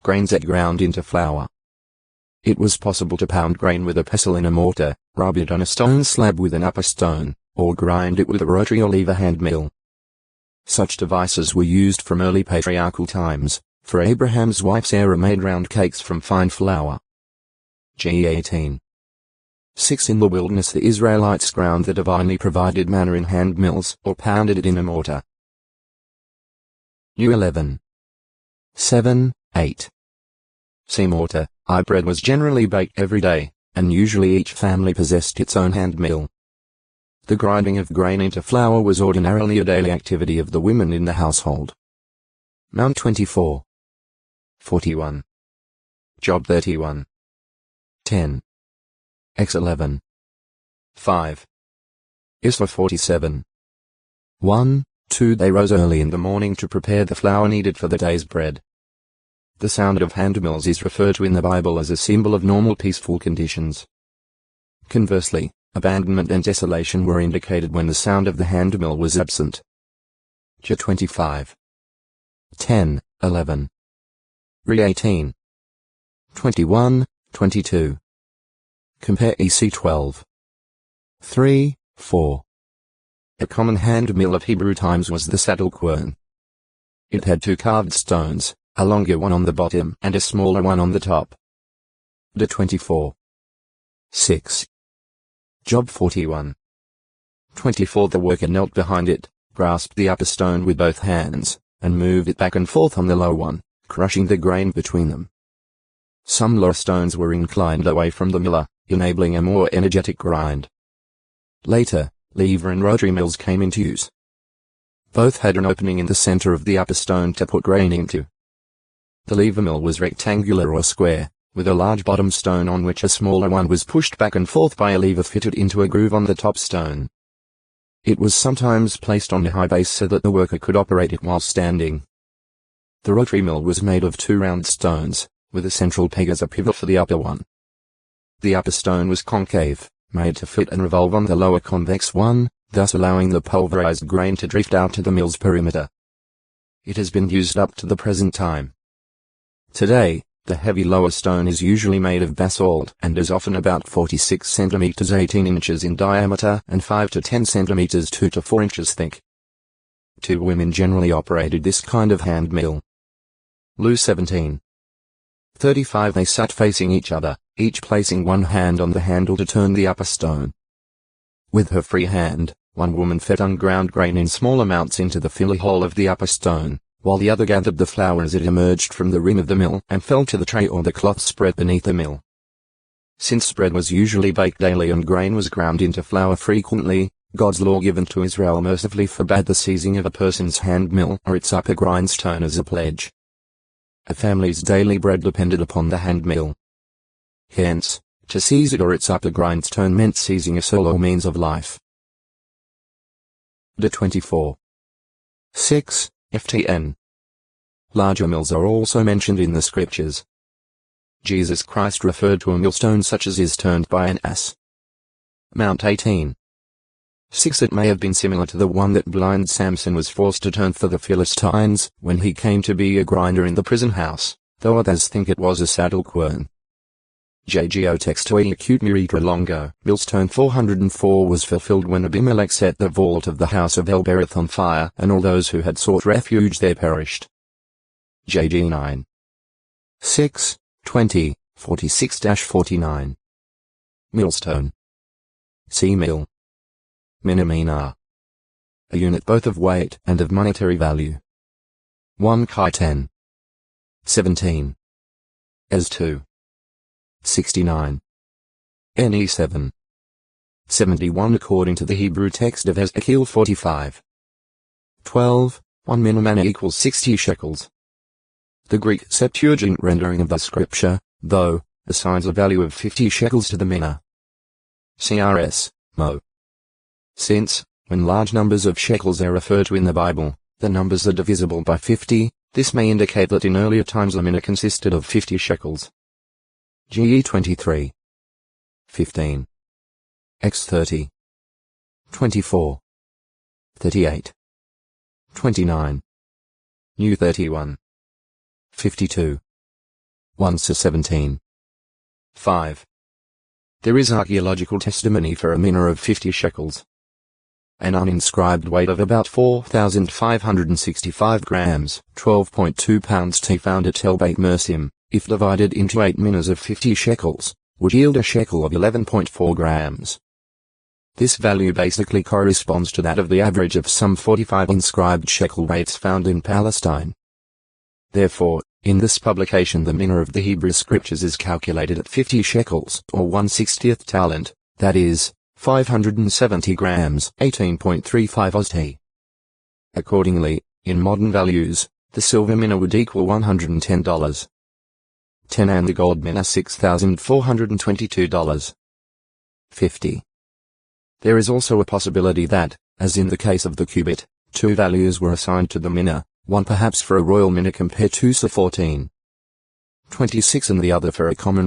grains that ground into flour. It was possible to pound grain with a pestle in a mortar, rub it on a stone slab with an upper stone, or grind it with a rotary or lever hand mill. Such devices were used from early patriarchal times, for Abraham's wife Sarah made round cakes from fine flour. G. 18. 6. In the wilderness the Israelites ground the divinely provided manna in hand mills or pounded it in a mortar. U. 11. 7, 8. See mortar. Bread was generally baked every day, and usually each family possessed its own hand mill. The grinding of grain into flour was ordinarily a daily activity of the women in the household. Mount 24. 41. Job 31. 10. X 11. 5. Isra 47. 1, 2. They rose early in the morning to prepare the flour needed for the day's bread. The sound of hand mills is referred to in the Bible as a symbol of normal peaceful conditions. Conversely, abandonment and desolation were indicated when the sound of the hand mill was absent. J 25. 10, 11. Re 18. 21, 22. Compare EC 12. 3, 4. A common hand mill of Hebrew times was the saddle quern. It had two carved stones, a longer one on the bottom and a smaller one on the top. D 24. 6. Job 41. 24. The worker knelt behind it, grasped the upper stone with both hands, and moved it back and forth on the lower one, crushing the grain between them. Some lower stones were inclined away from the miller, enabling a more energetic grind. Later, lever and rotary mills came into use. Both had an opening in the center of the upper stone to put grain into. The lever mill was rectangular or square, with a large bottom stone on which a smaller one was pushed back and forth by a lever fitted into a groove on the top stone. It was sometimes placed on a high base so that the worker could operate it while standing. The rotary mill was made of two round stones, with a central peg as a pivot for the upper one. The upper stone was concave, made to fit and revolve on the lower convex one, thus allowing the pulverized grain to drift out to the mill's perimeter. It has been used up to the present time. Today, the heavy lower stone is usually made of basalt and is often about 46 cm 18 inches in diameter and 5 to 10 cm 2 to 4 inches thick. Two women generally operated this kind of hand mill. Lu 17. 35. They sat facing each other, each placing one hand on the handle to turn the upper stone. With her free hand, one woman fed unground grain in small amounts into the filler hole of the upper stone, while the other gathered the flour as it emerged from the rim of the mill and fell to the tray or the cloth spread beneath the mill. Since bread was usually baked daily and grain was ground into flour frequently, God's law given to Israel mercifully forbade the seizing of a person's hand mill or its upper grindstone as a pledge. A family's daily bread depended upon the hand mill. Hence, to seize it or its upper grindstone meant seizing a soul or means of life. D 24. 6. FTN. Larger mills are also mentioned in the scriptures. Jesus Christ referred to a millstone such as is turned by an ass. Mount 18. 6. It may have been similar to the one that blind Samson was forced to turn for the Philistines when he came to be a grinder in the prison house, though others think it was a saddle quern. JGO text acute miritra longo. Millstone 404 was fulfilled when Abimelech set the vault of the house of El-Berith on fire, and all those who had sought refuge there perished. JG 9. 6, 20, 46-49. Millstone. See mill. Minamina. A unit both of weight and of monetary value. 1 Chi 10. 17. Es 2. 69. NE 7. 71 according to the Hebrew text of Ezekiel 45. 12. 1 minamana equals 60 shekels. The Greek Septuagint rendering of the scripture, though, assigns a value of 50 shekels to the mina. CRS, Mo. Since, when large numbers of shekels are referred to in the Bible, the numbers are divisible by 50, this may indicate that in earlier times the mina consisted of 50 shekels. GE 23. 15. X 30. 24. 38. 29. New 31. 52. 1 to 17. 5. There is archaeological testimony for a mina of 50 shekels. An uninscribed weight of about 4,565 grams, 12.2 pounds tea found at Tel Beit Mersim, if divided into 8 minas of 50 shekels, would yield a shekel of 11.4 grams. This value basically corresponds to that of the average of some 45 inscribed shekel weights found in Palestine. Therefore, in this publication the mina of the Hebrew scriptures is calculated at 50 shekels, or 1/60th talent, that is, 570 grams, 18.35 Oz. Accordingly, in modern values, the silver mina would equal $110. 10 and the gold mina $6,422. 50. There is also a possibility that, as in the case of the cubit, two values were assigned to the mina, one perhaps for a royal mina compared to 14. 26 and the other for a common